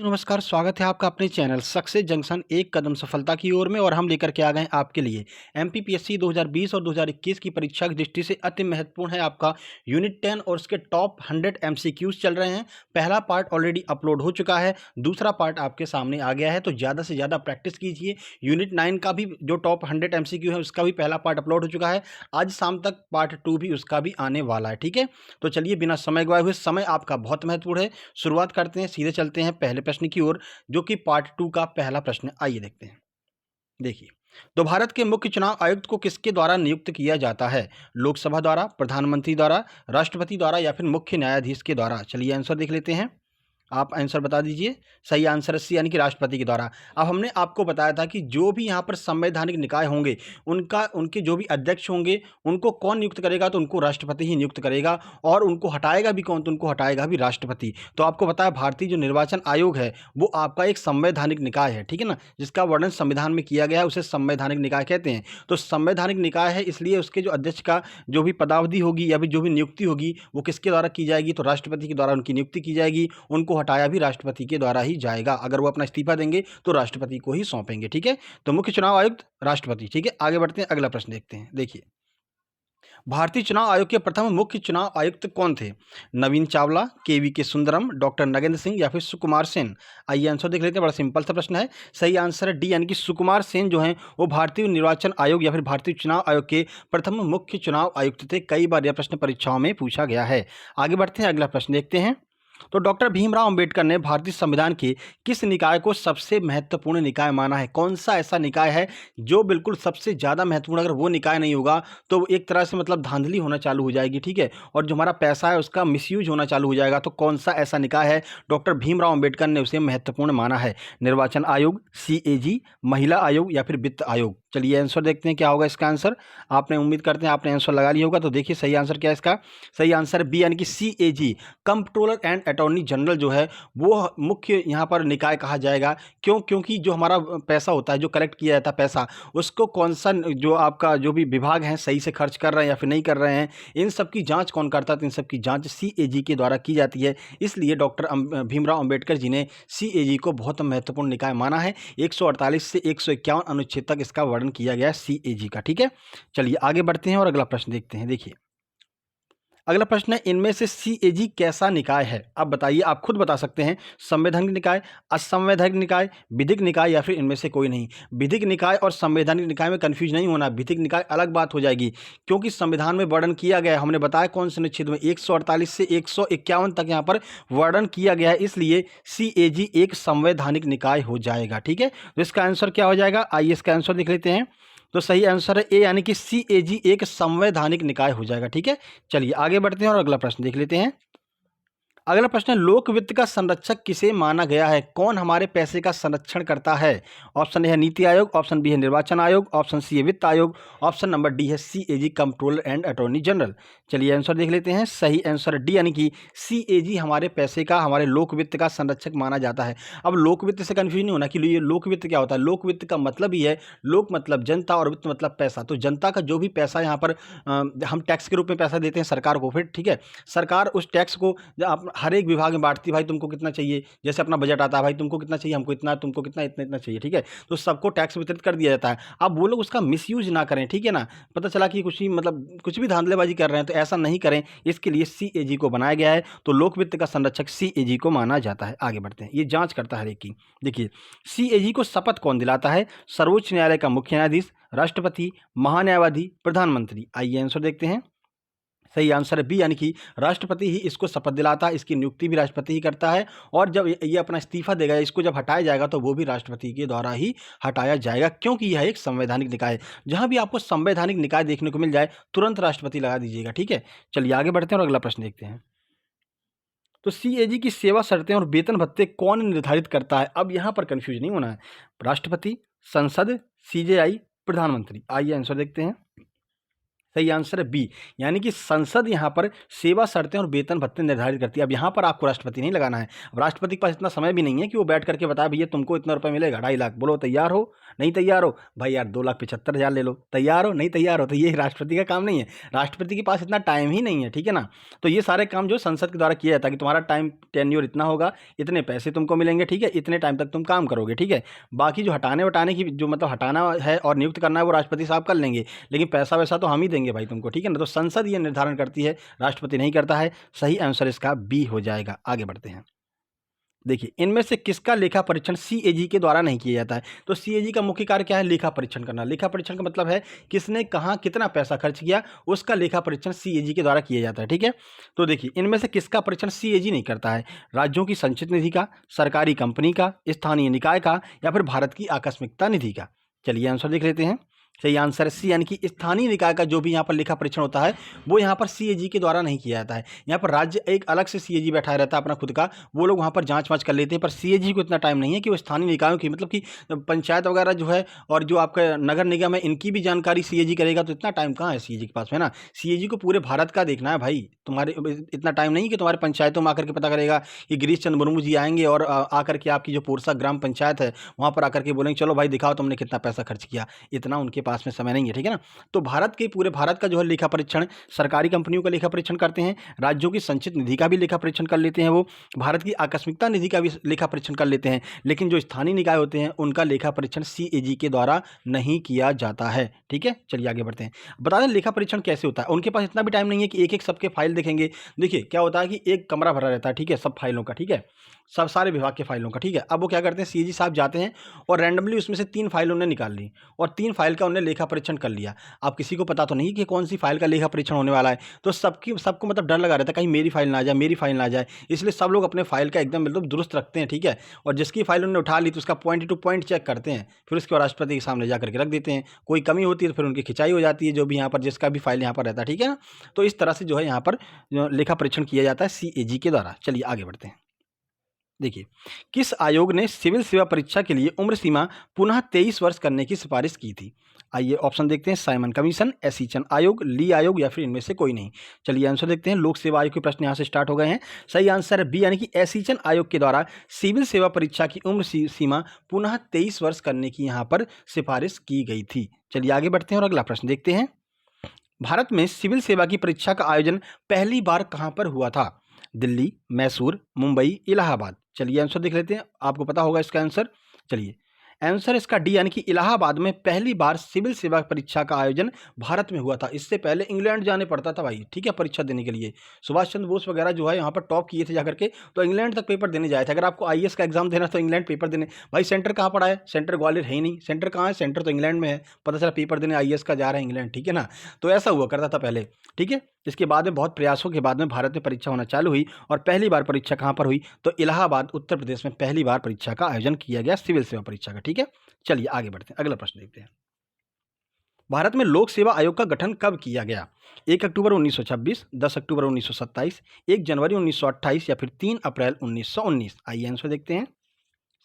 नमस्कार, स्वागत है आपका अपने चैनल सक्सेस जंक्शन एक कदम सफलता की ओर में। और हम लेकर के आ गए हैं आपके लिए एमपीपीएससी 2020 और 2021 की परीक्षा की दृष्टि से अति महत्वपूर्ण है आपका यूनिट 10 और उसके टॉप 100 एमसीक्यूज चल रहे हैं। पहला पार्ट ऑलरेडी अपलोड हो चुका है, दूसरा पार्ट आपके सामने आ गया है, तो ज़्यादा से ज़्यादा प्रैक्टिस कीजिए। यूनिट 9 का भी जो टॉप 100 एमसीक्यू है उसका भी पहला पार्ट अपलोड हो चुका है। आज शाम तक पार्ट 2 भी उसका भी आने वाला है, ठीक है। तो चलिए बिना समय गवाए हुए, समय आपका बहुत महत्वपूर्ण है, शुरुआत करते हैं, सीधे चलते हैं पहले प्रश्न की ओर, जो कि पार्ट 2 का पहला प्रश्न। आइए देखते हैं। देखिए, तो भारत के मुख्य चुनाव आयुक्त को किसके द्वारा नियुक्त किया जाता है? लोकसभा द्वारा, प्रधानमंत्री द्वारा, राष्ट्रपति द्वारा या फिर मुख्य न्यायाधीश के द्वारा? चलिए आंसर देख लेते हैं। आप आंसर बता दीजिए। सही आंसर है सी, यानी कि राष्ट्रपति के द्वारा। अब हमने आपको बताया था कि जो भी यहाँ पर संवैधानिक निकाय होंगे, उनके जो भी अध्यक्ष होंगे, उनको कौन नियुक्त करेगा? तो उनको राष्ट्रपति ही नियुक्त करेगा। और उनको हटाएगा भी कौन? तो उनको हटाएगा भी राष्ट्रपति। तो आपको पता है, भारतीय जो निर्वाचन आयोग है वो आपका एक संवैधानिक निकाय है, ठीक है ना, जिसका वर्णन संविधान में किया गया है, उसे संवैधानिक निकाय कहते हैं। तो संवैधानिक निकाय है, इसलिए उसके जो अध्यक्ष का जो भी पदावधि होगी या फिर जो भी नियुक्ति होगी वो किसके द्वारा की जाएगी? तो राष्ट्रपति के द्वारा उनकी नियुक्ति की जाएगी। उनको हटाया भी राष्ट्रपति के द्वारा ही जाएगा। अगर वो अपना इस्तीफा देंगे तो राष्ट्रपति को ही सौंपेंगे, ठीक है। तो मुख्य चुनाव आयुक्त राष्ट्रपति, ठीक है। आगे बढ़ते हैं, अगला प्रश्न देखते हैं। देखिए, भारतीय चुनाव आयोग के प्रथम मुख्य चुनाव आयुक्त कौन थे? नवीन चावला, केवी के सुंदरम, डॉक्टर नगेंद्र सिंह या फिर सुकुमार सेन? आइए आंसर देख लेते हैं। बड़ा सिंपल सा प्रश्न है। सही आंसर है डी, यानी कि सुकुमार सेन जो हैं वो भारतीय निर्वाचन आयोग या फिर भारतीय चुनाव आयोग के प्रथम मुख्य चुनाव आयुक्त थे। कई बार यह प्रश्न परीक्षाओं में पूछा गया है। आगे बढ़ते हैं, अगला प्रश्न देखते हैं। तो डॉक्टर भीमराव अंबेडकर ने भारतीय संविधान के किस निकाय को सबसे महत्वपूर्ण निकाय माना है? कौन सा ऐसा निकाय है जो बिल्कुल सबसे ज़्यादा महत्वपूर्ण? अगर वो निकाय नहीं होगा तो एक तरह से मतलब धांधली होना चालू हो जाएगी, ठीक है, और जो हमारा पैसा है उसका मिसयूज होना चालू हो जाएगा। तो कौन सा ऐसा निकाय है डॉक्टर भीमराव अंबेडकर ने उसे महत्वपूर्ण माना है? निर्वाचन आयोग, सीएजी, महिला आयोग या फिर वित्त आयोग? चलिए आंसर देखते हैं क्या होगा इसका आंसर। आपने उम्मीद करते हैं आपने आंसर लगा लिया होगा। तो देखिए सही आंसर क्या है इसका। सही आंसर बी, यानी कि CAG, comptroller and attorney general जो है वो मुख्य यहाँ पर निकाय कहा जाएगा। क्यों? क्योंकि जो हमारा पैसा होता है, जो कलेक्ट किया जाता है पैसा, उसको कौन सा जो आपका जो भी विभाग है सही से खर्च कर रहे हैं या फिर नहीं कर रहे हैं, इन सब की जांच कौन करता है? तो इन सब की जांच सीएजी के द्वारा की जाती है। इसलिए डॉक्टर भीमराव अंबेडकर जी ने सीएजी को बहुत महत्वपूर्ण निकाय माना है। 148 से 151 अनुच्छेद तक इसका वर्णन किया गया है सीएजी का, ठीक है। चलिए आगे बढ़ते हैं और अगला प्रश्न देखते हैं। देखिए, अगला प्रश्न है, इनमें से सीएजी कैसा निकाय है? आप बताइए, आप खुद बता सकते हैं। संवैधानिक निकाय, असंवैधानिक निकाय, विधिक निकाय या फिर इनमें से कोई नहीं? विधिक निकाय और संवैधानिक निकाय में कंफ्यूज नहीं होना। विधिक निकाय अलग बात हो जाएगी, क्योंकि संविधान में वर्णन किया गया है। हमने बताया कौन से अनुच्छेद में, 148 से 151 तक यहाँ पर वर्णन किया गया है। इसलिए सीएजी एक संवैधानिक निकाय हो जाएगा, ठीक है। तो इसका आंसर क्या हो जाएगा? आइए इसका आंसर देख लेते हैं। तो सही आंसर है ए, यानी कि सीएजी एक संवैधानिक निकाय हो जाएगा, ठीक है। चलिए आगे बढ़ते हैं और अगला प्रश्न देख लेते हैं। अगला प्रश्न है, लोक वित्त का संरक्षक किसे माना गया है? कौन हमारे पैसे का संरक्षण करता है? ऑप्शन ए है नीति आयोग, ऑप्शन बी है निर्वाचन आयोग, ऑप्शन सी है वित्त आयोग, ऑप्शन नंबर डी है CAG, controller and attorney general. चलिए आंसर देख लेते हैं। सही आंसर डी, यानी कि सीएजी हमारे पैसे का, हमारे लोक वित्त का संरक्षक माना जाता है। अब लोक वित्त से कंफ्यूज नहीं होना कि ये लोक वित्त क्या होता है। लोक वित्त का मतलब ही है, लोक मतलब जनता और वित्त मतलब पैसा। तो जनता का जो भी पैसा यहाँ पर हम टैक्स के रूप में पैसा देते हैं सरकार को, फिर ठीक है, सरकार उस टैक्स को हर एक विभाग में बांटती है। भाई तुमको कितना चाहिए, जैसे अपना बजट आता है, भाई तुमको कितना चाहिए, हमको इतना, तुमको कितना, इतना इतना चाहिए, ठीक है। तो सबको टैक्स वितरित कर दिया जाता है। अब वो लोग उसका मिसयूज ना करें, ठीक है ना। पता चला कि कुछ ही मतलब कुछ भी धांधलेबाजी कर रहे हैं, तो ऐसा नहीं करें, इसके लिए सीएजी को बनाया गया है। तो लोक वित्त का संरक्षक सीएजी को माना जाता है। आगे बढ़ते हैं, ये जांच करता है हर एक की। देखिए, सीएजी को शपथ कौन दिलाता है? सर्वोच्च न्यायालय का मुख्य न्यायाधीश, राष्ट्रपति, महान्यायवादी, प्रधानमंत्री? आइए आंसर देखते हैं। सही आंसर है बी, यानी कि राष्ट्रपति ही इसको शपथ दिलाता है। इसकी नियुक्ति भी राष्ट्रपति ही करता है। और जब ये अपना इस्तीफा देगा, इसको जब हटाया जाएगा तो वो भी राष्ट्रपति के द्वारा ही हटाया जाएगा, क्योंकि यह एक संवैधानिक निकाय है। जहां भी आपको संवैधानिक निकाय देखने को मिल जाए, तुरंत राष्ट्रपति लगा दीजिएगा, ठीक है। चलिए आगे बढ़ते हैं और अगला प्रश्न देखते हैं। तो सीएजी की सेवा शर्तें और वेतन भत्ते कौन निर्धारित करता है? अब यहां पर कंफ्यूज नहीं होना है। राष्ट्रपति, संसद, सीजेआई, प्रधानमंत्री? आइए आंसर देखते हैं। सही आंसर है बी, यानी कि संसद यहाँ पर सेवा शर्तें और वेतन भत्ते निर्धारित करती है। अब यहाँ पर आपको राष्ट्रपति नहीं लगाना है। अब राष्ट्रपति के पास इतना समय भी नहीं है कि वो बैठ करके बताए भैया तुमको इतना रुपए मिलेगा 2.5 लाख, बोलो तैयार हो, नहीं तैयार हो भाई यार 2,75,000 ले लो, तैयार हो, नहीं तैयार हो। तो ये राष्ट्रपति का काम नहीं है, राष्ट्रपति के पास इतना टाइम ही नहीं है, ठीक है ना। तो ये सारे काम जो संसद के द्वारा किया जाता है कि तुम्हारा टाइम टेन्योर इतना होगा, इतने पैसे तुमको मिलेंगे, ठीक है, इतने टाइम तक तुम काम करोगे, ठीक है। बाकी जो हटाने वटाने की जो मतलब हटाना है और नियुक्त करना है वो राष्ट्रपति साहब कर लेंगे, लेकिन पैसा वैसा तो हम ही देंगे भाई तुमको, ठीक है ना। तो संसद ये निर्धारण करती है, राष्ट्रपति नहीं करता है। सही आंसर इसका बी हो जाएगा। आगे बढ़ते हैं। देखिए, इनमें से किसका लेखा परीक्षण सीएजी के द्वारा नहीं किया जाता है। तो सीएजी का मुख्य कार्य क्या है? लेखा परीक्षण करना। लेखा परीक्षण का मतलब है किसने कहाँ कितना पैसा खर्च किया, उसका लेखा परीक्षण सीएजी के द्वारा किया जाता है, ठीक है। तो देखिए, इनमें से किसका परीक्षण सीएजी नहीं करता है? राज्यों की संचित निधि का, सरकारी कंपनी का, स्थानीय निकाय का, या फिर भारत की आकस्मिकता निधि का। चलिए आंसर देख लेते हैं। सही आंसर है सी, यानी कि स्थानीय निकाय का जो भी यहाँ पर लेखा परीक्षण होता है वो यहाँ पर सीएजी के द्वारा नहीं किया जाता है। यहाँ पर राज्य एक अलग से सीएजी बैठा रहता है अपना खुद का, वो लोग वहाँ पर जांच वाँच कर लेते हैं, पर सीएजी को इतना टाइम नहीं है कि वो स्थानीय निकायों की मतलब कि पंचायत वगैरह जो है और जो आपका नगर निगम है इनकी भी जानकारी सीएजी करेगा। तो इतना टाइम कहाँ है सीएजी के पास में ना। सीएजी को पूरे भारत का देखना है भाई, तुम्हारे इतना टाइम नहीं कि तुम्हारे पंचायतों में आकर के पता करेगा कि गिरीश चंद्र मुर्मू जी आएंगे और आकर के आपकी जो पोरसा ग्राम पंचायत है वहाँ पर आकर के बोलेंगे चलो भाई दिखाओ तुमने कितना पैसा खर्च किया। इतना उनके पास में समय नहीं है, ठीक है ना। तो भारत के पूरे भारत का जो है लेखा परीक्षण सरकारी कंपनियों का लेखा परीक्षण करते हैं, राज्यों की संचित निधि का भी लेखा परीक्षण कर लेते हैं, वो भारत की आकस्मिकता निधि का भी लेखा परीक्षण कर लेते हैं, लेकिन जो स्थानीय निकाय होते हैं उनका लेखा परीक्षण सीएजी के द्वारा नहीं किया जाता है, ठीक है। चलिए आगे बढ़ते हैं। बता दें लेखा परीक्षण कैसे होता है। उनके पास इतना भी टाइम नहीं है कि एक एक सबके फाइल देखेंगे। देखिए क्या होता है कि एक कमरा भरा रहता है, ठीक है, सब फाइलों का, ठीक है, सब सारे विभाग के फाइलों का, ठीक है। अब वो क्या करते हैं, सीएजी साहब जाते हैं और रैंडमली उसमें से 3 फाइल उन्होंने निकाल ली और 3 फाइल का उन्होंने लेखा परीक्षण कर लिया। अब किसी को पता तो नहीं कि कौन सी फाइल का लेखा परीक्षण होने वाला है, तो सबको मतलब डर लगा रहता है कहीं मेरी फाइल ना आ जाए, मेरी फाइल ना आ जाए, इसलिए सब लोग अपने फाइल का एकदम मतलब दुरुस्त रखते हैं, ठीक है। और जिसकी फाइल उन्होंने उठा ली तो उसका पॉइंट टू पॉइंट चेक करते हैं, फिर उसके राष्ट्रपति के सामने जा करके रख देते हैं। कोई कमी होती है तो फिर उनकी खिंचाई हो जाती है, जो भी यहाँ पर जिसका भी फाइल यहाँ पर रहता है, ठीक है ना। तो इस तरह से जो है यहाँ पर लेखा परीक्षण किया जाता है सीएजी के द्वारा। चलिए आगे बढ़ते हैं। देखिए, किस आयोग ने सिविल सेवा परीक्षा के लिए उम्र सीमा पुनः 23 वर्ष करने की सिफारिश की थी? आइए ऑप्शन देखते हैं। साइमन कमीशन, एसीचन आयोग, ली आयोग, या फिर इनमें से कोई नहीं। चलिए आंसर देखते हैं। लोक सेवा आयोग के प्रश्न यहाँ से स्टार्ट हो गए हैं। सही आंसर है बी, यानी कि एसीचन आयोग के द्वारा सिविल सेवा परीक्षा की उम्र सीमा पुनः 23 वर्ष करने की यहाँ पर सिफारिश की गई थी। चलिए आगे बढ़ते हैं और अगला प्रश्न देखते हैं। भारत में सिविल सेवा की परीक्षा का आयोजन पहली बार कहाँ पर हुआ था? दिल्ली, मैसूर, मुंबई, इलाहाबाद। चलिए आंसर देख लेते हैं, आपको पता होगा इसका आंसर। चलिए आंसर इसका डी, यानी कि इलाहाबाद में पहली बार सिविल सेवा परीक्षा का आयोजन भारत में हुआ था। इससे पहले इंग्लैंड जाने पड़ता था भाई, ठीक है, परीक्षा देने के लिए। सुभाष चंद्र बोस वगैरह जो है यहाँ पर टॉप किए थे जाकर के, तो इंग्लैंड तक पेपर देने जाए थे। अगर आपको आईएएस का एग्जाम देना तो इंग्लैंड पेपर देने, भाई सेंटर कहाँ पड़ा है? सेंटर ग्वालियर है ही नहीं, सेंटर कहाँ है? सेंटर तो इंग्लैंड में है। पता चला पेपर देने आईएएस का जा रहा है इंग्लैंड, ठीक है ना। तो ऐसा हुआ करता था पहले, ठीक है। इसके बाद में बहुत प्रयासों के बाद में भारत में परीक्षा होना चालू हुई और पहली बार परीक्षा कहाँ पर हुई? तो इलाहाबाद उत्तर प्रदेश में पहली बार परीक्षा का आयोजन किया गया सिविल सेवा परीक्षा का, ठीक है। चलिए आगे बढ़ते हैं, अगला प्रश्न देखते हैं। भारत में लोक सेवा आयोग का गठन कब किया गया? 1 अक्टूबर 1926, 10 अक्टूबर 1927, 1 जनवरी 1928, या फिर 3 अप्रैल 1919। आइए आंसर देखते हैं।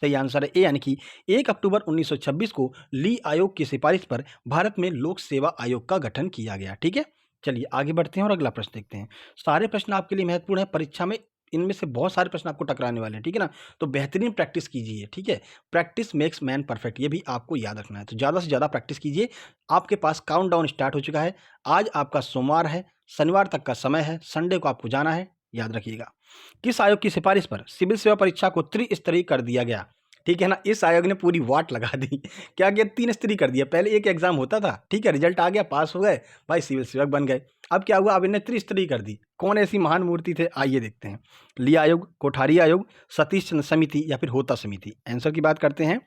सही आंसर है ए, यानी कि 1 अक्टूबर 1926 को ली आयोग की सिफारिश पर भारत में लोक सेवा आयोग का गठन किया गया, ठीक है। चलिए आगे बढ़ते हैं और अगला प्रश्न देखते हैं। सारे प्रश्न आपके लिए महत्वपूर्ण है, परीक्षा में इनमें से बहुत सारे प्रश्न आपको टकराने वाले हैं, ठीक है ना। तो बेहतरीन प्रैक्टिस कीजिए, ठीक है। प्रैक्टिस मेक्स मैन परफेक्ट, ये भी आपको याद रखना है। तो ज़्यादा से ज़्यादा प्रैक्टिस कीजिए। आपके पास काउंटडाउन स्टार्ट हो चुका है। आज आपका सोमवार है, शनिवार तक का समय है, संडे को आपको जाना है, याद रखिएगा। किस आयोग की सिफारिश पर सिविल सेवा परीक्षा को त्रिस्तरीय कर दिया गया? ठीक है ना। इस आयोग ने पूरी वाट लगा दी। क्या किया? 3 स्तरीय कर दिया। पहले एक एग्जाम होता था, ठीक है, रिजल्ट आ गया, पास हो गए भाई, सिविल सेवक बन गए। अब क्या हुआ? अब इन्हें त्रिस्तरीय कर दी। कौन ऐसी महान मूर्ति थे? आइए देखते हैं। ली आयोग, कोठारी आयोग, सतीश चंद्र समिति, या फिर होता समिति। आंसर की बात करते हैं।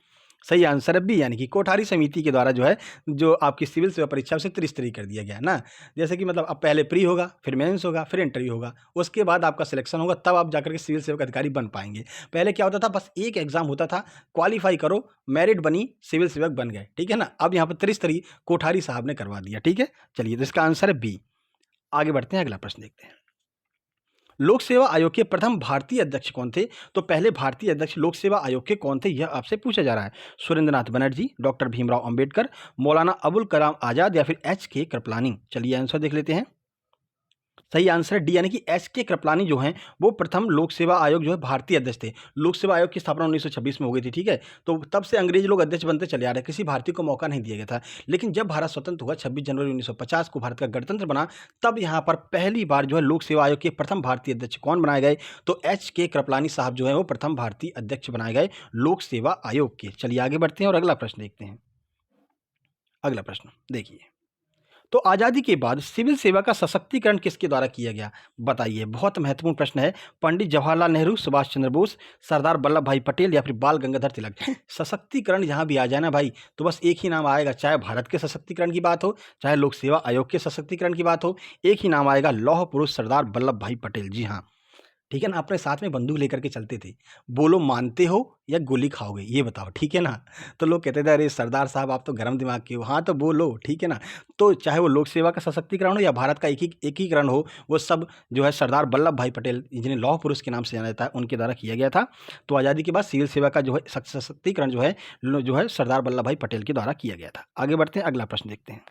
सही आंसर है बी, यानी कि कोठारी समिति के द्वारा जो है जो आपकी सिविल सेवा परीक्षा उसे त्रिस्तरीय कर दिया गया है ना। जैसे कि मतलब अब पहले प्री होगा, फिर मेंस होगा, फिर इंटरव्यू होगा, उसके बाद आपका सिलेक्शन होगा, तब आप जाकर के सिविल सेवक अधिकारी बन पाएंगे। पहले क्या होता था? बस एक एग्जाम होता था, क्वालिफाई करो, मेरिट बनी, सिविल सेवक बन गए, ठीक है ना। अब यहाँ पर त्रिस्तरीय कोठारी साहब ने करवा दिया, ठीक है। चलिए तो इसका आंसर है बी। आगे बढ़ते हैं, अगला प्रश्न देखते हैं। लोक सेवा आयोग के प्रथम भारतीय अध्यक्ष कौन थे? तो पहले भारतीय अध्यक्ष लोक सेवा आयोग के कौन थे, यह आपसे पूछा जा रहा है। सुरेंद्रनाथ बनर्जी, डॉक्टर भीमराव अंबेडकर, मौलाना अबुल कलाम आजाद या फिर एच के कृपलानी। चलिए आंसर देख लेते हैं। सही आंसर है डी, यानी कि एच के कृपलानी जो हैं वो प्रथम लोक सेवा आयोग जो है भारतीय अध्यक्ष थे। लोक सेवा आयोग की स्थापना 1926 में हो गई थी, ठीक है। तो तब से अंग्रेज लोग अध्यक्ष बनते चले आ रहे, किसी भारतीय को मौका नहीं दिया गया था। लेकिन जब भारत स्वतंत्र हुआ 26 जनवरी 1950 को भारत का गणतंत्र बना, तब यहाँ पर पहली बार जो है लोक सेवा आयोग के प्रथम भारतीय अध्यक्ष कौन बनाए गए? तो एच के कृपलानी साहब जो है वो प्रथम भारतीय अध्यक्ष बनाए गए लोक सेवा आयोग के। चलिए आगे बढ़ते हैं और अगला प्रश्न देखते हैं। अगला प्रश्न देखिए, तो आज़ादी के बाद सिविल सेवा का सशक्तिकरण किसके द्वारा किया गया? बताइए, बहुत महत्वपूर्ण प्रश्न है। पंडित जवाहरलाल नेहरू, सुभाष चंद्र बोस, सरदार वल्लभ भाई पटेल या फिर बाल गंगाधर तिलक। सशक्तिकरण यहाँ भी आ जाए ना भाई, तो बस एक ही नाम आएगा, चाहे भारत के सशक्तिकरण की बात हो, चाहे लोक सेवा आयोग के सशक्तिकरण की बात हो, एक ही नाम आएगा, लौह पुरुष सरदार वल्लभ भाई पटेल। जी हाँ, ठीक है ना। अपने साथ में बंदूक लेकर के चलते थे। बोलो मानते हो या गोली खाओगे, ये बताओ, ठीक है ना। तो लोग कहते थे अरे सरदार साहब आप तो गर्म दिमाग के हो, हाँ तो बोलो, ठीक है ना। तो चाहे वो लोक सेवा का सशक्तिकरण हो या भारत का एकीकरण हो, वो सब जो है सरदार वल्लभ भाई पटेल, जिन्हें लौह पुरुष के नाम से जाना जाता है, उनके द्वारा किया गया था। तो आज़ादी के बाद सिविल सेवा का जो है सशक्तिकरण जो है सरदार वल्लभ भाई पटेल के द्वारा किया गया था। आगे बढ़ते हैं, अगला प्रश्न देखते हैं।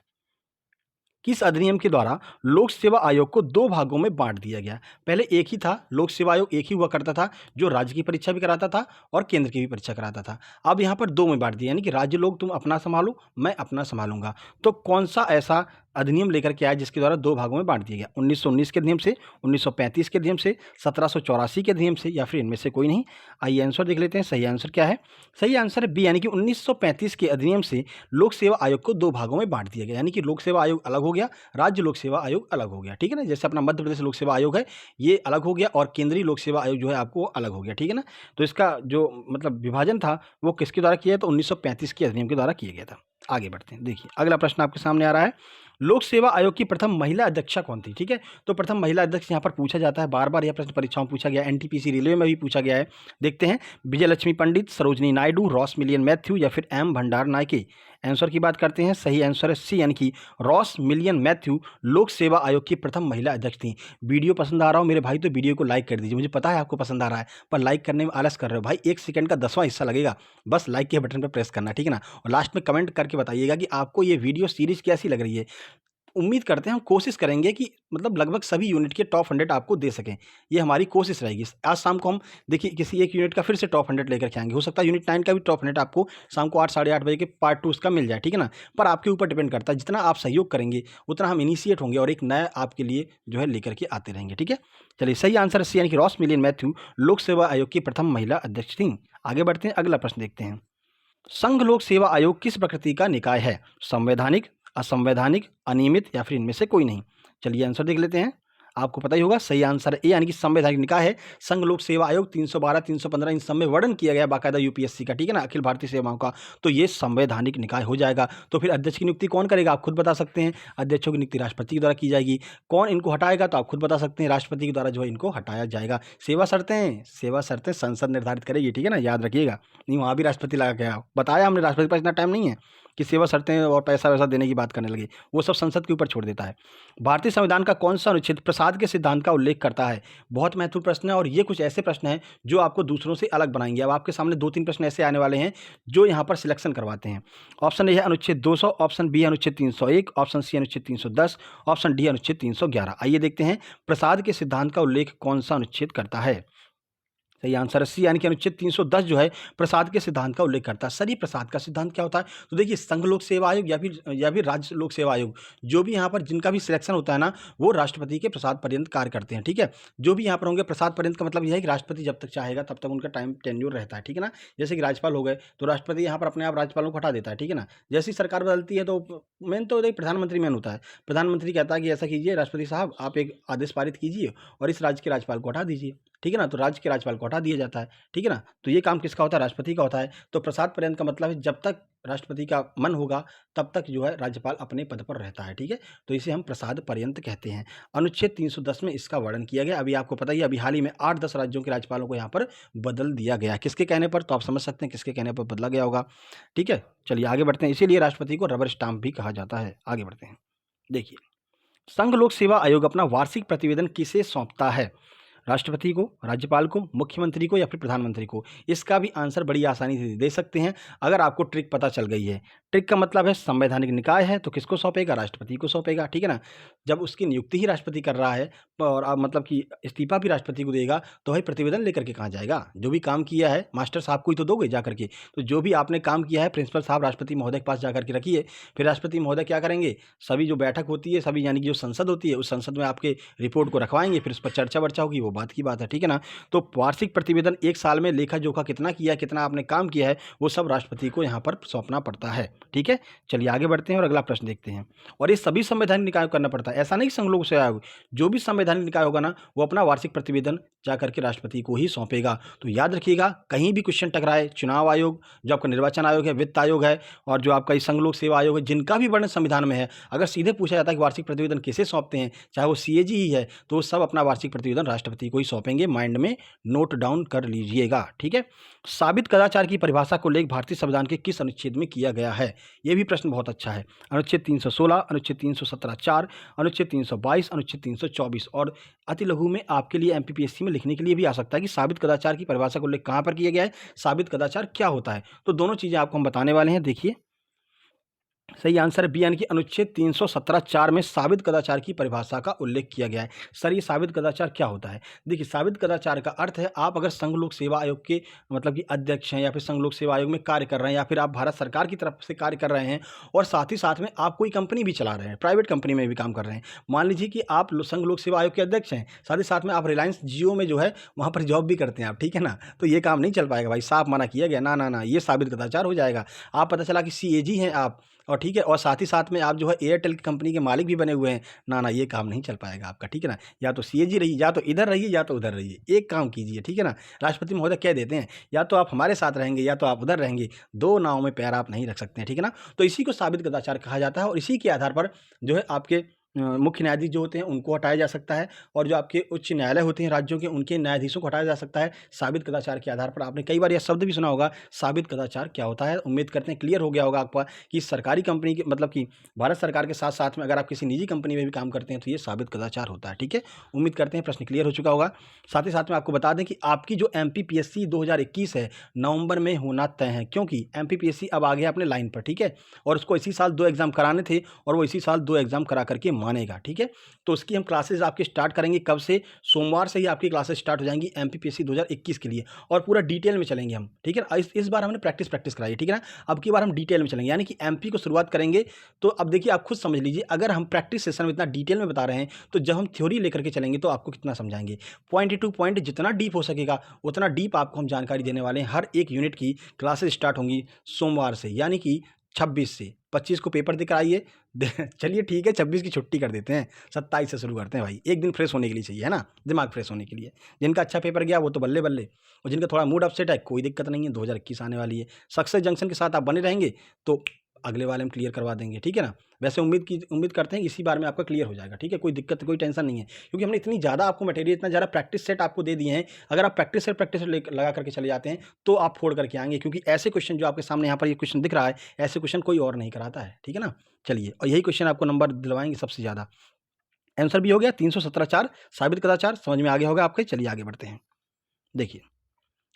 किस अधिनियम के द्वारा लोक सेवा आयोग को दो भागों में बांट दिया गया? पहले एक ही था, लोक सेवा आयोग एक ही हुआ करता था, जो राज्य की परीक्षा भी कराता था और केंद्र की भी परीक्षा कराता था। अब यहाँ पर दो में बांट दिया, यानी कि राज्य लोग तुम अपना संभालो, मैं अपना संभालूंगा। तो कौन सा ऐसा अधिनियम लेकर के आया जिसके द्वारा दो भागों में बांट दिया गया? 1919 के अधिनियम से, 1935 के अधिनियम से, 1784 के अधिनियम से, या फिर इनमें से कोई नहीं? आइए आंसर देख लेते हैं। सही आंसर क्या है? सही आंसर है बी, यानी कि 1935 के अधिनियम से लोक सेवा आयोग को दो भागों में बांट दिया गया। यानी कि लोक सेवा आयोग अलग हो गया, राज्य लोक सेवा आयोग अलग हो गया, ठीक है ना। जैसे अपना मध्य प्रदेश लोक सेवा आयोग है, ये अलग हो गया, और केंद्रीय लोक सेवा आयोग जो है आपको अलग हो गया, ठीक है ना। तो इसका जो मतलब विभाजन था वो किसके द्वारा किया? तो 1935 के अधिनियम के द्वारा किया गया था। आगे बढ़ते हैं, देखिए अगला प्रश्न आपके सामने आ रहा है। लोक सेवा आयोग की प्रथम महिला अध्यक्षा कौन थी? ठीक है, तो प्रथम महिला अध्यक्ष यहाँ पर पूछा जाता है, बार बार यह प्रश्न परीक्षाओं में पूछा गया, एनटीपीसी रेलवे में भी पूछा गया है। देखते हैं, Vijay Lakshmi Pandit, Sarojini Naidu, Ross Million Matthew या फिर एम भंडार नायके। आंसर की बात करते हैं, सही आंसर है सी, यानी कि रॉस मिलियन मैथ्यू लोक सेवा आयोग की प्रथम महिला अध्यक्ष थी। वीडियो पसंद आ रहा हो मेरे भाई तो वीडियो को लाइक कर दीजिए, मुझे पता है आपको पसंद आ रहा है, पर लाइक करने में आलस कर रहे हो भाई। 1 सेकंड का 10वां हिस्सा लगेगा, बस लाइक के बटन पर प्रेस करना, ठीक है ना। और लास्ट में कमेंट करके बताइएगा कि आपको ये वीडियो सीरीज कैसी लग रही है। उम्मीद करते हैं, हम कोशिश करेंगे कि मतलब लगभग सभी यूनिट के टॉप 100 आपको दे सकें, ये हमारी कोशिश रहेगी। आज शाम को हम देखिए किसी एक यूनिट का फिर से टॉप 100 लेकर के आएंगे, हो सकता है यूनिट 9 का भी टॉप 100 आपको शाम को 8 साढ़े 8 बजे के पार्ट 2 उसका मिल जाए, ठीक है ना। पर आपके ऊपर डिपेंड करता है, जितना आप सहयोग करेंगे उतना हम इनिशिएट होंगे और एक नया आपके लिए जो है लेकर के आते रहेंगे, ठीक है। चलिए सही आंसर सी, यानी कि रॉस मिलियन मैथ्यू लोक सेवा आयोग की प्रथम महिला अध्यक्ष थी। आगे बढ़ते हैं, अगला प्रश्न देखते हैं। संघ लोक सेवा आयोग किस प्रकृति का निकाय है? संवैधानिक, असंवैधानिक, अनियमित या फिर इनमें से कोई नहीं? चलिए आंसर देख लेते हैं, आपको पता ही होगा, सही आंसर ए, यानी कि संवैधानिक निकाय है संघ लोक सेवा आयोग। 312, 315 इन सब में वर्णन किया गया बाकायदा यूपीएससी का, ठीक है ना, अखिल भारतीय सेवाओं का। तो ये संवैधानिक निकाय हो जाएगा। तो फिर अध्यक्ष की नियुक्ति कौन करेगा? आप खुद बता सकते हैं। अध्यक्षों की नियुक्ति राष्ट्रपति के द्वारा की जाएगी। कौन इनको हटाएगा? तो आप खुद बता सकते हैं, राष्ट्रपति के द्वारा जो है इनको हटाया जाएगा। सेवा शर्तें संसद निर्धारित करेगी, ठीक है ना, याद रखिएगा। नहीं वहाँ भी राष्ट्रपति लगा के आओ, बताया हमने, राष्ट्रपति के पास इतना टाइम नहीं है कि सेवा शर्तें और पैसा वैसा देने की बात करने लगे, वो सब संसद के ऊपर छोड़ देता है। भारतीय संविधान का कौन सा अनुच्छेद प्रसाद के सिद्धांत का उल्लेख करता है? बहुत महत्वपूर्ण प्रश्न है, और ये कुछ ऐसे प्रश्न हैं जो आपको दूसरों से अलग बनाएंगे। अब आपके सामने 2-3 प्रश्न ऐसे आने वाले हैं जो यहाँ पर सिलेक्शन करवाते हैं। ऑप्शन ए है अनुच्छेद 200, ऑप्शन बी अनुच्छेद 301, ऑप्शन सी अनुच्छेद 310, ऑप्शन डी अनुच्छेद 311। आइए देखते हैं, प्रसाद के सिद्धांत का उल्लेख कौन सा अनुच्छेद करता है? सही आंसर है सी, यानी कि अनुच्छेद 310 जो है प्रसाद के सिद्धांत का उल्लेख करता है। सर ये प्रसाद का सिद्धांत क्या होता है? तो देखिए, संघ लोक सेवा आयोग या फिर राज्य लोक सेवा आयोग, जो भी यहाँ पर जिनका भी सिलेक्शन होता है ना, वो राष्ट्रपति के प्रसाद पर्यंत कार्य करते हैं, ठीक है। जो भी यहाँ पर होंगे प्रसाद पर्यंत का मतलब यह है कि राष्ट्रपति जब तक चाहेगा तब तक उनका टाइम टेन्योर रहता है, ठीक है ना। जैसे कि राज्यपाल हो गए तो राष्ट्रपति यहाँ पर अपने आप राज्यपालों को हटा देता है, ठीक है ना। जैसी सरकार बदलती है तो मेन तो देखिए प्रधानमंत्री मेन होता है। प्रधानमंत्री कहता है कि ऐसा कीजिए राष्ट्रपति साहब, आप एक आदेश पारित कीजिए और इस राज्य के राज्यपाल को हटा दीजिए, ठीक है ना। तो राज्य के राज्यपाल को हटा दिया जाता है, ठीक है ना। तो ये काम किसका होता है? राष्ट्रपति का होता है। तो प्रसाद पर्यंत का मतलब है जब तक राष्ट्रपति का मन होगा तब तक जो है राज्यपाल अपने पद पर रहता है, ठीक है। तो इसे हम प्रसाद पर्यंत कहते हैं। अनुच्छेद 310 में इसका वर्णन किया गया। अभी आपको पता ही है, अभी हाल ही में 8-10 राज्यों के राज्यपालों को यहाँ पर बदल दिया गया। किसके कहने पर? तो आप समझ सकते हैं किसके कहने पर बदला गया होगा, ठीक है। चलिए आगे बढ़ते हैं, इसीलिए राष्ट्रपति को रबर स्टाम्प भी कहा जाता है। आगे बढ़ते हैं, देखिए संघ लोक सेवा आयोग अपना वार्षिक प्रतिवेदन किसे सौंपता है? राष्ट्रपति को, राज्यपाल को, मुख्यमंत्री को या फिर प्रधानमंत्री को? इसका भी आंसर बड़ी आसानी से दे सकते हैं अगर आपको ट्रिक पता चल गई है। ट्रिक का मतलब है संवैधानिक निकाय है तो किसको सौंपेगा? राष्ट्रपति को सौंपेगा, ठीक है ना। जब उसकी नियुक्ति ही राष्ट्रपति कर रहा है और मतलब कि इस्तीफा भी राष्ट्रपति को देगा, तो भाई प्रतिवेदन लेकर के कहाँ जाएगा? जो भी काम किया है मास्टर साहब को ही तो दोगे जा करके। तो जो भी आपने काम किया है प्रिंसिपल साहब राष्ट्रपति महोदय के पास जा करके रखिए। फिर राष्ट्रपति महोदय क्या करेंगे? सभी जो बैठक होती है, सभी यानी कि जो संसद होती है, उस संसद में आपके रिपोर्ट को रखवाएंगे, फिर उस पर चर्चा वर्चा होगी, वो बात की बात है, ठीक है ना। तो वार्षिक प्रतिवेदन एक साल में लेखा जोखा कितना किया है, कितना आपने काम किया है, वो सब राष्ट्रपति को यहाँ पर सौंपना पड़ता है, ठीक है। चलिए आगे बढ़ते हैं और अगला प्रश्न देखते हैं। और ये सभी संवैधानिक निकायों को करना पड़ता है, ऐसा नहीं संघ लोक सेवा आयोग, जो भी संवैधानिक निकाय होगा ना, वो अपना वार्षिक प्रतिवेदन जा करके राष्ट्रपति को ही सौंपेगा। तो याद रखिएगा, कहीं भी क्वेश्चन टकराए, चुनाव आयोग, जो आपका निर्वाचन आयोग है, वित्त आयोग है, और जो आपका संघ लोक सेवा आयोग है, जिनका भी वर्णन संविधान में है, अगर सीधे पूछा जाता है कि वार्षिक प्रतिवेदन किसे सौंपते हैं, चाहे वो सीएजी ही है, तो वो सब अपना वार्षिक प्रतिवेदन राष्ट्रपति को ही सौंपेंगे। माइंड में नोट डाउन कर लीजिएगा, ठीक है। साबित कदाचार की परिभाषा को लेख भारतीय संविधान के किस अनुच्छेद में किया गया है? यह भी प्रश्न बहुत अच्छा है। अनुच्छेद 316, अनुच्छेद 317(4), अनुच्छेद 322, अनुच्छेद 324। और अति लघु में आपके लिए एमपीपीएससी में लिखने के लिए भी आ सकता है कि साबित कदाचार की परिभाषा को लेख कहाँ पर किया गया है, साबित कदाचार क्या होता है। तो दोनों चीजें आपको हम बताने वाले हैं। देखिए सही आंसर है बी, यानी कि अनुच्छेद 317(4) में साबित कदाचार की परिभाषा का उल्लेख किया गया है। सर ये साबित कदाचार क्या होता है? देखिए साबित कदाचार का अर्थ है, आप अगर संघ लोक सेवा आयोग के मतलब कि अध्यक्ष हैं, या फिर संघ लोक सेवा आयोग में कार्य कर रहे हैं, या फिर आप भारत सरकार की तरफ से कार्य कर रहे हैं, और साथ ही साथ में आप कोई कंपनी भी चला रहे हैं, प्राइवेट कंपनी में भी काम कर रहे हैं। मान लीजिए कि आप संघ लोक सेवा आयोग के अध्यक्ष हैं, साथ ही साथ में आप रिलायंस जियो में जो है वहाँ पर जॉब भी करते हैं आप, ठीक है ना। तो ये काम नहीं चल पाएगा भाई, साफ मना किया गया, ना ना ना, ये साबित कदाचार हो जाएगा। आप पता चला कि सीएजी हैं आप, और ठीक है, और साथ ही साथ में आप जो है एयरटेल की कंपनी के मालिक भी बने हुए हैं, ना ना ये काम नहीं चल पाएगा आपका, ठीक है ना। या तो सीएजी रहिए, या तो इधर रहिए, या तो उधर रहिए, एक काम कीजिए, ठीक है ना। राष्ट्रपति महोदय कह देते हैं या तो आप हमारे साथ रहेंगे या तो आप उधर रहेंगे, दो नाव में पैर आप नहीं रख सकते हैं, ठीक है ना। तो इसी को साबित कदाचार कहा जाता है, और इसी के आधार पर जो है आपके मुख्य न्यायाधीश जो होते हैं उनको हटाया जा सकता है, और जो आपके उच्च न्यायालय होते हैं राज्यों के, उनके न्यायाधीशों को हटाया जा सकता है साबित कदाचार के आधार पर। आपने कई बार यह शब्द भी सुना होगा, साबित कदाचार क्या होता है। उम्मीद करते हैं क्लियर हो गया होगा आपका कि सरकारी कंपनी के मतलब कि भारत सरकार के साथ साथ में अगर आप किसी निजी कंपनी में भी काम करते हैं तो ये साबित कदाचार होता है, ठीक है। उम्मीद करते हैं प्रश्न क्लियर हो चुका होगा। साथ ही साथ में आपको बता दें कि आपकी जो एमपीपीएससी 2021 है नवंबर में होना तय है, क्योंकि एमपीपीएससी अब आ गया अपने लाइन पर, ठीक है। और उसको इसी साल 2 एग्जाम कराने थे, और वो इसी साल 2 एग्जाम करा करके मानेगा, ठीक है। तो उसकी हम क्लासेस आपकी स्टार्ट करेंगे कब से? सोमवार से ही आपकी क्लासेस स्टार्ट हो जाएंगी एमपीपीएससी 2021 के लिए, और पूरा डिटेल में चलेंगे हम, ठीक है। इस बार हमने प्रैक्टिस कराई, ठीक है ना। अब की बार हम डिटेल में चलेंगे, यानी कि एमपी को शुरुआत करेंगे। तो अब देखिए आप खुद समझ लीजिए, अगर हम प्रैक्टिस सेशन में इतना डिटेल में बता रहे हैं, तो जब हम थ्योरी लेकर के चलेंगे तो आपको कितना समझाएंगे। पॉइंट टू पॉइंट जितना डीप हो सकेगा उतना डीप आपको हम जानकारी देने वाले हैं। हर एक यूनिट की क्लासेस स्टार्ट होंगी सोमवार से, यानी कि 26 से। 25 को पेपर देकर आइए, चलिए ठीक है 26 की छुट्टी कर देते हैं, 27 से शुरू करते हैं भाई। एक दिन फ्रेश होने के लिए चाहिए, है ना, दिमाग फ्रेश होने के लिए। जिनका अच्छा पेपर गया वो तो बल्ले बल्ले, और जिनका थोड़ा मूड अपसेट है कोई दिक्कत नहीं है, 2021 आने वाली है। सक्सेस जंक्शन के साथ आप बने रहेंगे तो अगले वाले हम क्लियर करवा देंगे, ठीक है ना। वैसे उम्मीद करते हैं कि इसी बार में आपका क्लियर हो जाएगा, ठीक है। कोई दिक्कत कोई टेंशन नहीं है, क्योंकि हमने इतनी ज़्यादा आपको मटेरियल, इतना ज़्यादा प्रैक्टिस सेट आपको दे दिए हैं। अगर आप प्रैक्टिस सेट लगा करके चले जाते हैं तो आप फोड़ करके आएंगे, क्योंकि ऐसे क्वेश्चन जो आपके सामने यहाँ पर ये क्वेश्चन दिख रहा है, ऐसे क्वेश्चन कोई और नहीं कराता है, ठीक है ना। चलिए, और यही क्वेश्चन आपको नंबर दिलवाएंगे सबसे ज़्यादा। आंसर भी हो गया 317(4) साबित कदाचार, समझ में आ गया होगा आपके। चलिए आगे बढ़ते हैं। देखिए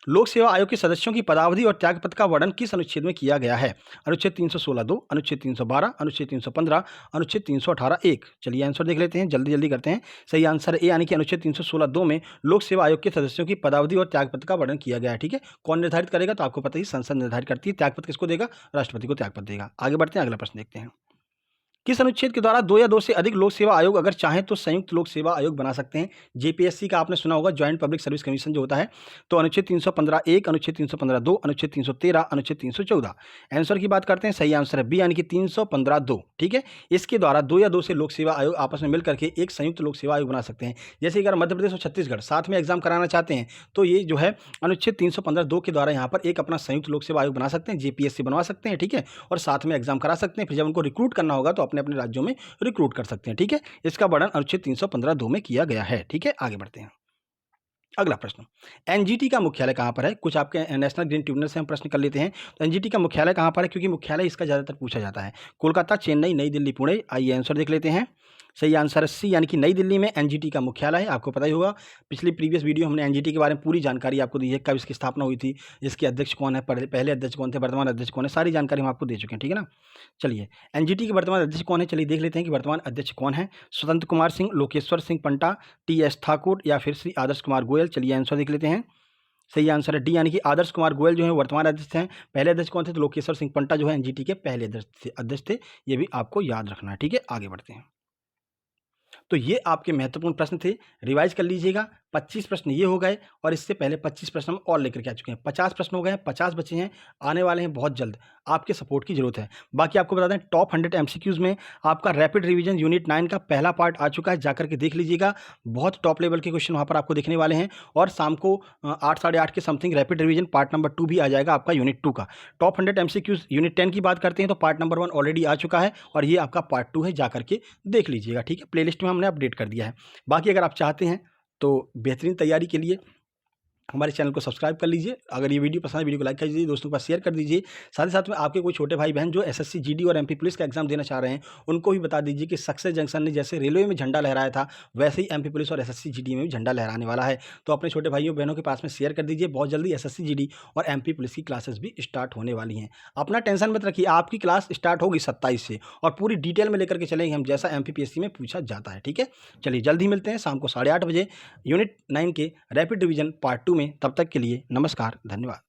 लोक सेवा आयोग के सदस्यों की पदावधि और त्यागपत्र का वर्णन किस अनुच्छेद में किया गया है? अनुच्छेद 316(2), अनुच्छेद 312, अनुच्छेद 315, अनुच्छेद 318(1). चलिए आंसर देख लेते हैं, जल्दी करते हैं। सही आंसर ए, यानी कि अनुच्छेद 316(2) में लोक सेवा आयोग के सदस्यों की पदावधि और त्यागपत्र का वर्णन किया गया है, ठीक है। कौन निर्धारित करेगा? तो आपको पता ही, संसद निर्धारित करती है। त्यागपत्र किसको देगा? राष्ट्रपति को त्यागपत्र देगा। आगे बढ़ते हैं, अगला प्रश्न देखते हैं। किस अनुच्छेद के द्वारा 2 या 2 से अधिक लोक सेवा आयोग अगर चाहें तो संयुक्त लोक सेवा आयोग बना सकते हैं? जेपीएससी का आपने सुना होगा, ज्वाइंट पब्लिक सर्विस कमीशन जो होता है। तो अनुच्छेद 315(1), अनुच्छेद 315(2), अनुच्छेद 313, अनुच्छेद 314। आंसर की बात करते हैं, सही आंसर है बी, यानी कि 315(2), ठीक है। इसके द्वारा 2 या 2 से लोक सेवा आयोग आपस में मिलकर के एक संयुक्त लोक सेवा आयोग बना सकते हैं। जैसे अगर मध्य प्रदेश और छत्तीसगढ़ साथ में एग्जाम कराना चाहते हैं तो ये जो है अनुच्छेद 315(2) के द्वारा यहाँ पर एक अपना संयुक्त लोक सेवा आयोग बना सकते हैं, जेपीएससी बनवा सकते हैं, ठीक है। और साथ में एग्जाम करा सकते हैं। फिर जब उनको रिक्रूट करना होगा तो अपने राज्यों में रिक्रूट कर सकते हैं, ठीक है। इसका वर्णन अनुच्छेद 315(2) में किया गया है, ठीक है। आगे बढ़ते हैं, अगला प्रश्न। एनजीटी का मुख्यालय कहां पर है? कुछ आपके नेशनल ग्रीन ट्रिब्यूनल से हम प्रश्न कर लेते हैं। तो एनजीटी का मुख्यालय कहां पर है, क्योंकि मुख्यालय इसका ज्यादातर पूछा जाता है। कोलकाता, चेन्नई, नई दिल्ली, पुणे। आइए आंसर देख लेते हैं। सही आंसर है सी, यानी कि नई दिल्ली में एनजीटी का मुख्यालय है। आपको पता ही होगा, पिछली प्रीवियस वीडियो हमने एनजीटी के बारे में पूरी जानकारी आपको दी है, कब इसकी स्थापना हुई थी, इसके अध्यक्ष कौन है, पहले अध्यक्ष कौन थे, वर्तमान अध्यक्ष कौन है, सारी जानकारी हम आपको दे चुके हैं, ठीक है ना। चलिए, एनजीटी के वर्तमान अध्यक्ष कौन है, चलिए देख लेते हैं कि वर्तमान अध्यक्ष कौन है। स्वतंत्र कुमार सिंह, लोकेश्वर सिंह पंटा, टी.एस. ठाकुर या फिर श्री आदर्श कुमार गोयल। चलिए आंसर देख लेते हैं। सही आंसर है डी, यानी कि आदर्श कुमार गोयल जो है वर्तमान अध्यक्ष हैं। पहले अध्यक्ष कौन थे, तो लोकेश्वर सिंह पंटा जो है एनजीटी के पहले अध्यक्ष थे। ये भी आपको याद रखना है, ठीक है। आगे बढ़ते हैं। तो ये आपके महत्वपूर्ण प्रश्न थे, रिवाइज कर लीजिएगा। 25 प्रश्न ये हो गए और इससे पहले 25 प्रश्न हम और लेकर के आ चुके हैं। 50 प्रश्न हो गए हैं, 50 बचे हैं, आने वाले हैं बहुत जल्द। आपके सपोर्ट की जरूरत है। बाकी आपको बता दें, टॉप 100 एमसीक्यूज में आपका रैपिड रिवीजन यूनिट 9 का पहला पार्ट आ चुका है, जाकर के देख लीजिएगा। बहुत टॉप लेवल के क्वेश्चन वहाँ पर आपको देखने वाले हैं। और शाम को 8 साढ़े 8 के something rapid revision part number 2 भी आ जाएगा आपका यूनिट 2 का। टॉप 100 एमसीक्यूज यूनिट 10 की बात करते हैं तो पार्ट नंबर 1 ऑलरेडी आ चुका है और ये आपका पार्ट 2 है, जाकर के देख लीजिएगा, ठीक है। प्लेलिस्ट में हमने अपडेट कर दिया है। बाकी अगर आप चाहते हैं तो बेहतरीन तैयारी के लिए हमारे चैनल को सब्सक्राइब कर लीजिए। अगर ये वीडियो पसंद है, वीडियो को लाइक कर दीजिए, दोस्तों के पास शेयर कर दीजिए। साथ ही साथ में आपके कोई छोटे भाई बहन जो एसएससी जीडी और एमपी पुलिस का एग्जाम देना चाह रहे हैं, उनको भी बता दीजिए कि सक्सेस जंक्शन ने जैसे रेलवे में झंडा लहराया था, वैसे ही एमपी पुलिस और एसएससी जीडी में भी झंडा लहराने वाला है। तो अपने छोटे भाइयों बहनों के पास में शेयर कर दीजिए। बहुत जल्दी एसएससी जीडी और एमपी पुलिस की क्लासेस भी स्टार्ट होने वाली हैं। अपना टेंशन मत रखिए, आपकी क्लास स्टार्ट होगी 27 से और पूरी डिटेल में लेकर के चलेंगे हम, जैसा एमपीपीएससी में पूछा जाता है, ठीक है। चलिए जल्द ही मिलते हैं शाम को 8:30 बजे यूनिट 9 के रैपिड रिवीजन पार्ट 2 में। तब तक के लिए नमस्कार, धन्यवाद।